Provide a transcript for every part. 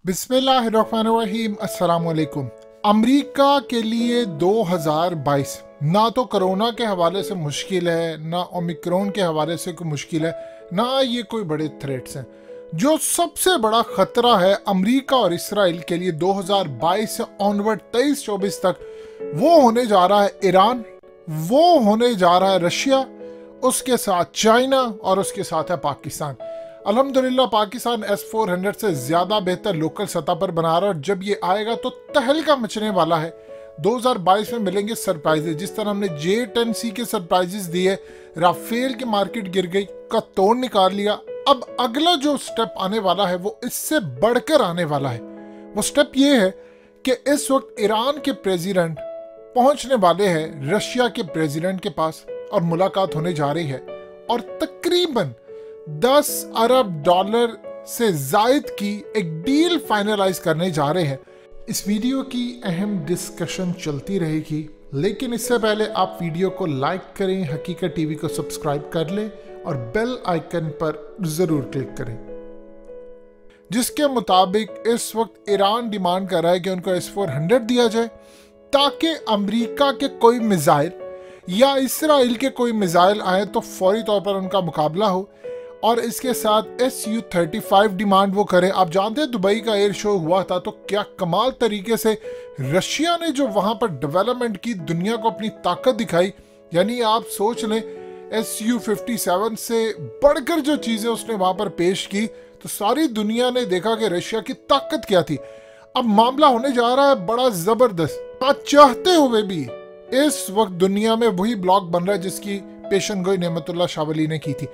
बिस्मिल्लाहिर्रहमानिर्रहीम। अस्सलामुअलैकुम। अमेरिका के लिए 2022 ना तो कोरोना के हवाले से मुश्किल है, ना ओमिक्रॉन के हवाले से कोई मुश्किल है, ना ये कोई बड़े थ्रेट्स हैं। जो सबसे बड़ा खतरा है अमेरिका और इसराइल के लिए 2022 से ऑनवर्ड 23-24 तक, वो होने जा रहा है ईरान, वो होने जा रहा है रशिया, उसके साथ चाइना और उसके साथ है पाकिस्तान। अल्हम्दुलिल्लाह पाकिस्तान S-400 से ज़्यादा बेहतर लोकल सतह पर बना रहा है और जब ये आएगा तो तहलका मचने वाला है। 2022 में मिलेंगे सरप्राइजेज, जिस तरह हमने J-10C के सरप्राइजेज दिए, राफेल की मार्केट गिर गई, का तोड़ निकाल लिया। अब अगला जो स्टेप आने वाला है वो इससे बढ़कर आने वाला है। वो स्टेप ये है कि इस वक्त ईरान के प्रेसिडेंट पहुंचने वाले हैं रशिया के प्रेसिडेंट के पास और मुलाकात होने जा रही है और तकरीबन $10 अरब से जायद की एक डील फाइनलाइज करने जा रहे हैं। इस वीडियो की अहम डिस्कशन चलती रहेगी, लेकिन इससे पहले आप वीडियो को लाइक करें, हकीकत टीवी को सब्सक्राइब कर लें और बेल आइकन पर जरूर क्लिक करें। जिसके मुताबिक इस वक्त ईरान डिमांड कर रहा है कि उनको S-400 दिया जाए ताकि अमेरिका के कोई मिसाइल या इसराइल के कोई मिसाइल आए तो फौरी तौर पर उनका मुकाबला हो, और इसके साथ Su-35 डिमांड वो करें। आप जानते हैं दुबई का एयर शो हुआ था तो क्या कमाल तरीके से रशिया ने जो वहां पर डेवलपमेंट की, दुनिया को अपनी ताकत दिखाई। यानी आप सोच लें Su-57 से बढ़कर जो चीजें उसने वहां पर पेश की तो सारी दुनिया ने देखा कि रशिया की ताकत क्या थी। अब मामला होने जा रहा है बड़ा जबरदस्त। चाहते हुए भी इस वक्त दुनिया में वही ब्लॉग बन रहा है जिसकी पेशन गोई नेमतुल्लाह शावली ने की थी।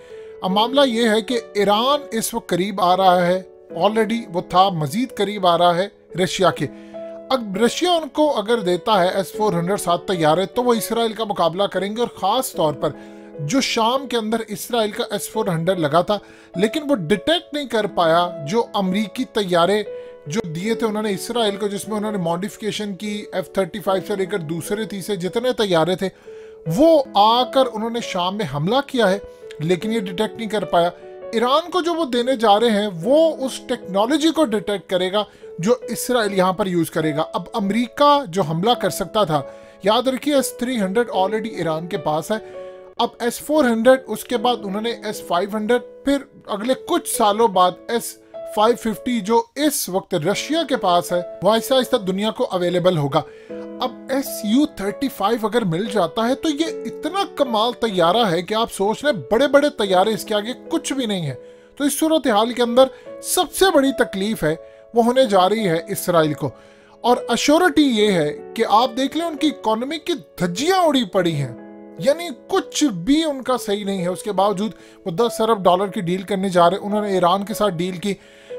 अब मामला ये है कि ईरान इस वक्त करीब आ रहा है, ऑलरेडी वो था, मजीद करीब आ रहा है रशिया के। अब रशिया उनको अगर देता है S-400 7 तैयारे तो वो इसराइल का मुकाबला करेंगे, और ख़ास तौर पर जो शाम के अंदर इसराइल का S-400 लगा था लेकिन वो डिटेक्ट नहीं कर पाया जो अमरीकी तैयारे जो दिए थे उन्होंने इसराइल को, जिसमें उन्होंने मॉडिफिकेशन की F-35 से लेकर दूसरे तीसरे जितने तैयारे थे वो आकर उन्होंने शाम में हमला किया है, लेकिन ये डिटेक्ट नहीं कर पाया। ईरान को जो वो देने जा रहे हैं वो उस टेक्नोलॉजी को डिटेक्ट करेगा जो इसराइल यहाँ पर यूज करेगा। अब अमेरिका जो हमला कर सकता था, याद रखिए S-300 ऑलरेडी ईरान के पास है, अब S-400, उसके बाद उन्होंने S-500, फिर अगले कुछ सालों बाद S-550 जो इस वक्त रशिया के पास है वो आहिस्ता आहिस्ता दुनिया को अवेलेबल होगा। अब Su-35 अगर मिल जाता है तो ये इतना कमाल तैयारा है कि आप सोच लें बड़े बड़े तैयारे इसके आगे कुछ भी नहीं है। तो इस सूरत हाल के अंदर सबसे बड़ी तकलीफ है वो होने जा रही है इसराइल को, और अश्योरिटी ये है कि आप देख लें उनकी इकोनॉमी की धज्जियां उड़ी पड़ी हैं, यानी कुछ भी उनका सही नहीं है। उसके बावजूद वो $10 अरब की डील करने जा रहे हैं। उन्होंने ईरान के साथ डील की।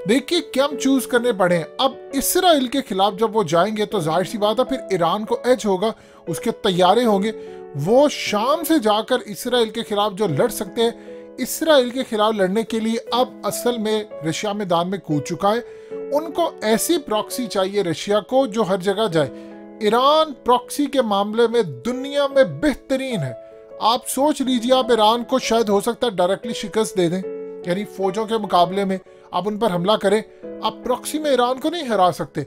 देखिए क्या हम चूज करने पड़े हैं। अब इसराइल के खिलाफ जब वो जाएंगे तो जाहिर सी बात है फिर ईरान को एज होगा, उसके तैयारे होंगे, वो शाम से जाकर इसराइल के खिलाफ जो लड़ सकते हैं। इसराइल के खिलाफ लड़ने के लिए अब असल में रशिया मैदान में कूद चुका है। उनको ऐसी प्रॉक्सी चाहिए रशिया को जो हर जगह जाए। ईरान प्रॉक्सी के मामले में दुनिया में बेहतरीन है। आप सोच लीजिए, आप ईरान को शायद हो सकता है डायरेक्टली शिकस्त दे दें, यानी फौजों के मुकाबले में आप उन पर हमला करें, आप प्रॉक्सी में ईरान को नहीं हरा सकते।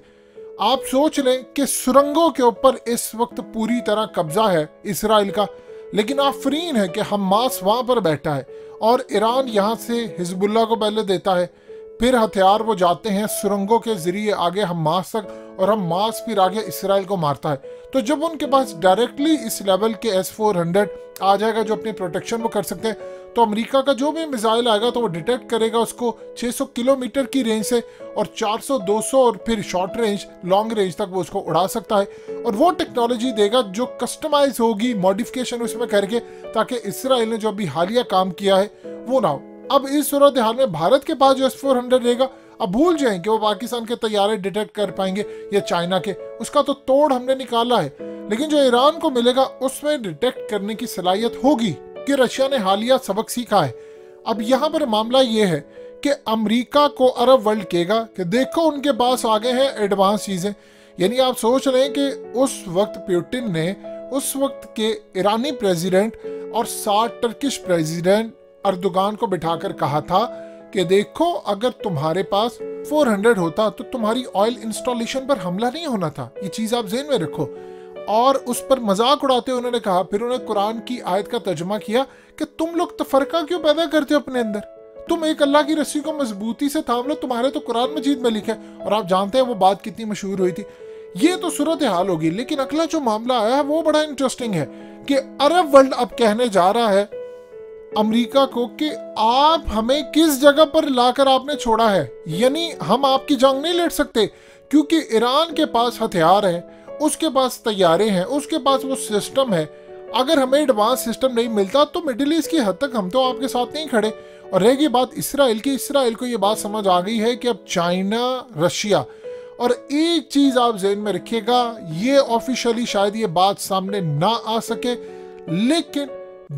आप सोच लें कि सुरंगों के ऊपर इस वक्त पूरी तरह कब्जा है इसराइल का, लेकिन आफरीन है कि हमास वहां पर बैठा है और ईरान यहां से हिजबुल्लाह को पहले देता है, फिर हथियार वो जाते हैं सुरंगों के जरिए आगे हमास तक, और हमास फिर आगे इसराइल को मारता है। तो जब उनके पास डायरेक्टली इस लेवल के S-400 आ जाएगा जो अपनी प्रोटेक्शन वो कर सकते हैं, तो अमेरिका का जो भी मिसाइल आएगा तो वो डिटेक्ट करेगा उसको 600 किलोमीटर की रेंज से, और 400, 200 और फिर शॉर्ट रेंज, लॉन्ग रेंज तक वो उसको उड़ा सकता है। और वो टेक्नोलॉजी देगा जो कस्टमाइज होगी, मॉडिफिकेशन उसमें करके, ताकि इसराइल ने जो अभी हालिया काम किया है वो ना हो। अब इस सूरत हाल में भारत के पास जो S-400 रहेगा, अब भूल जाएं कि वो पाकिस्तान के तैयारे डिटेक्ट कर पाएंगे या चाइना के, उसका तो तोड़ हमने निकाला है। लेकिन जो ईरान को मिलेगा उसमें डिटेक्ट करने की सलाहियत होगी कि रशिया ने हालिया सबक सीखा है। अब यहाँ पर मामला ये है कि अमेरिका को अरब वर्ल्ड कहेगा कि देखो उनके पास आ गए हैं एडवांस चीजें। यानी आप सोच रहे हैं कि उस वक्त पुतिन ने उस वक्त के ईरानी प्रेसिडेंट और 60 टर्किश प्रेसिडेंट अर्दोगान को बिठाकर कहा था कि देखो अगर तुम्हारे पास 400 होता तो तुम्हारी ऑयल इंस्टॉलेशन पर हमला नहीं होना था। ये चीज आप ज़हन में रखो। और उस पर मजाक उड़ाते हुए उन्होंने कहा, फिर उन्होंने कुरान की आयत का तर्जुमा किया कि तुम लोग तफरका क्यों पैदा करते हो अपने अंदर, तुम एक अल्लाह की रस्सी को मजबूती से थाम लो, तुम्हारे तो कुरान मजीद में लिखा है। और आप जानते हैं वो बात कितनी मशहूर हुई थी। ये तो सूरत हाल होगी, लेकिन अगला जो मामला आया है वो बड़ा इंटरेस्टिंग है कि अरब वर्ल्ड अब कहने जा रहा है अमेरिका को कि आप हमें किस जगह पर लाकर आपने छोड़ा है, यानी हम आपकी जंग नहीं लड़ सकते क्योंकि ईरान के पास हथियार हैं, उसके पास तैयारे हैं, उसके पास वो सिस्टम है। अगर हमें एडवांस सिस्टम नहीं मिलता तो मिडिल ईस्ट की हद तक हम तो आपके साथ नहीं खड़े। और रहेगी बात इसराइल की, इसराइल को ये बात समझ आ गई है कि अब चाइना, रशिया, और एक चीज आप ज़हन में रखिएगा, ये ऑफिशियली शायद ये बात सामने ना आ सके, लेकिन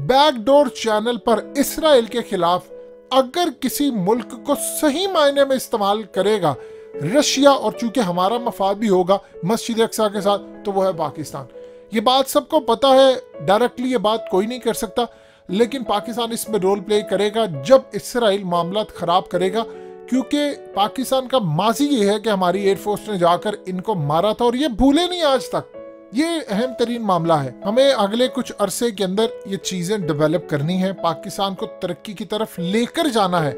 बैकडोर चैनल पर इसराइल के खिलाफ अगर किसी मुल्क को सही मायने में इस्तेमाल करेगा रशिया, और चूंकि हमारा मफाद भी होगा मस्जिद अक्सा के साथ, तो वो है पाकिस्तान। ये बात सबको पता है, डायरेक्टली ये बात कोई नहीं कर सकता, लेकिन पाकिस्तान इसमें रोल प्ले करेगा जब इसराइल मामला खराब करेगा, क्योंकि पाकिस्तान का माजी ये है कि हमारी एयरफोर्स ने जाकर इनको मारा था और ये भूले नहीं आज तक। ये अहम तरीन मामला है। हमें अगले कुछ अरसे के अंदर ये चीजें डेवलप करनी है, पाकिस्तान को तरक्की की तरफ लेकर जाना है।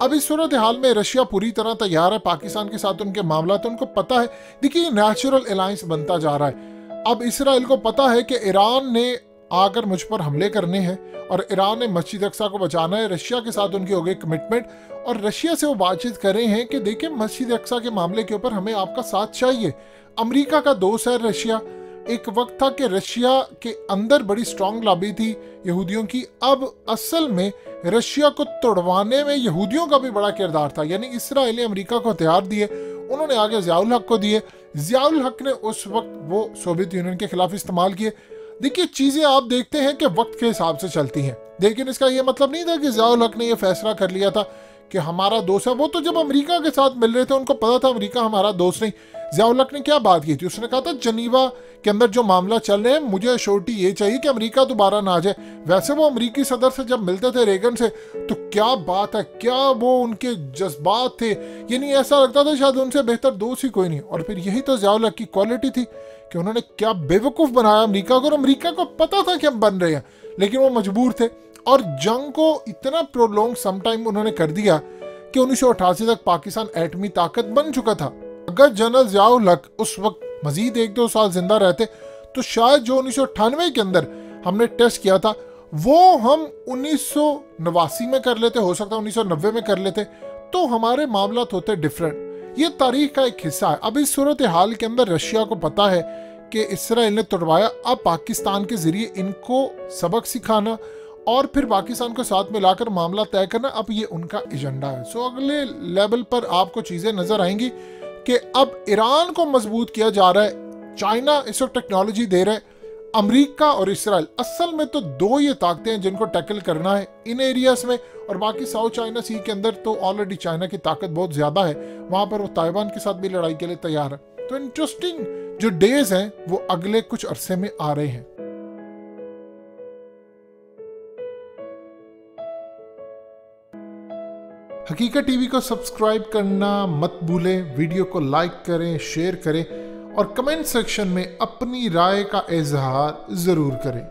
अब इस सूरत हाल में रशिया पूरी तरह तैयार है पाकिस्तान के साथ उनके मामला, तो उनको पता है, देखिए नेचुरल अलायंस बनता जा रहा है। अब इसराइल को पता है कि ईरान ने आकर मुझ पर हमले करने हैं और ईरान ने मस्जिद अक्सा को बचाना है। रशिया के साथ उनकी हो गई कमिटमेंट और रशिया से वो बातचीत कर रहे हैं कि देखिए मस्जिद अक्सा के मामले के ऊपर हमें आपका साथ चाहिए। अमेरिका का दोस्त है रशिया। एक वक्त था कि रशिया के अंदर बड़ी स्ट्रांग लॉबी थी यहूदियों की, अब असल में रशिया को तोड़वाने में यहूदियों का भी बड़ा किरदार था। यानी इसराइल ने अमेरिका को हथियार दिए, उन्होंने आगे ज़ियाउल हक को दिए, ज़ियाउल हक ने उस वक्त वो सोवियत यूनियन के खिलाफ इस्तेमाल किए। देखिए चीजें आप देखते हैं कि वक्त के हिसाब से चलती हैं, लेकिन इसका ये मतलब नहीं था कि ज़ियाउल हक ने यह फैसला कर लिया था कि हमारा दोस्त है। वो तो जब अमेरिका के साथ मिल रहे थे उनको पता था अमेरिका हमारा दोस्त नहीं। ज़ियाउल हक ने क्या बात की थी, उसने कहा था जनीवा के अंदर जो मामला चल रहे हैं मुझे अश्योरिटी ये चाहिए कि अमेरिका दोबारा ना आ जाए। वैसे वो अमेरिकी सदर से जब मिलते थे रेगन से, तो क्या बात है, क्या वो उनके जज्बात थे, यानी ऐसा लगता था शायद उनसे बेहतर दोस्त ही कोई नहीं। और फिर यही तो ज़ियाउल हक की क्वालिटी थी कि उन्होंने क्या बेवकूफ़ बनाया अमेरिका को, और अमेरिका को पता था कि हम बन रहे हैं, लेकिन वो मजबूर थे। और जंग को इतना प्रोलॉन्ग समटाइम उन्होंने कर दिया कि 1988 तक पाकिस्तान एटमी ताकत बन चुका था। अगर जनरल ज़ियाउल हक उस वक्त मजीद 1-2 साल जिंदा रहते तो शायद जो 1998 के अंदर हमने टेस्ट किया था वो हम 1989 में कर लेते, हो सकता है 1990 में कर लेते, तो हमारे मामला होते डिफरेंट। ये तारीख का एक हिस्सा है। अब इस सूरत हाल के अंदर रशिया को पता है कि इसराइल ने तोड़वाया, अब पाकिस्तान के जरिए इनको सबक सिखाना और फिर पाकिस्तान को साथ मिलाकर मामला तय करना, अब ये उनका एजेंडा है। सो अगले लेवल पर आपको चीजें नजर आएंगी कि अब ईरान को मजबूत किया जा रहा है, चाइना इस वक्त टेक्नोलॉजी दे रहा है, अमेरिका और इसराइल असल में तो दो ये ताकतें हैं जिनको टैकल करना है इन एरियाज में। और बाकी साउथ चाइना सी के अंदर तो ऑलरेडी चाइना की ताकत बहुत ज्यादा है, वहां पर वो ताइवान के साथ भी लड़ाई के लिए तैयार है। तो इंटरेस्टिंग जो डेज हैं वो अगले कुछ अरसे में आ रहे हैं। हकीकत टीवी को सब्सक्राइब करना मत भूलें, वीडियो को लाइक करें, शेयर करें और कमेंट सेक्शन में अपनी राय का इजहार जरूर करें।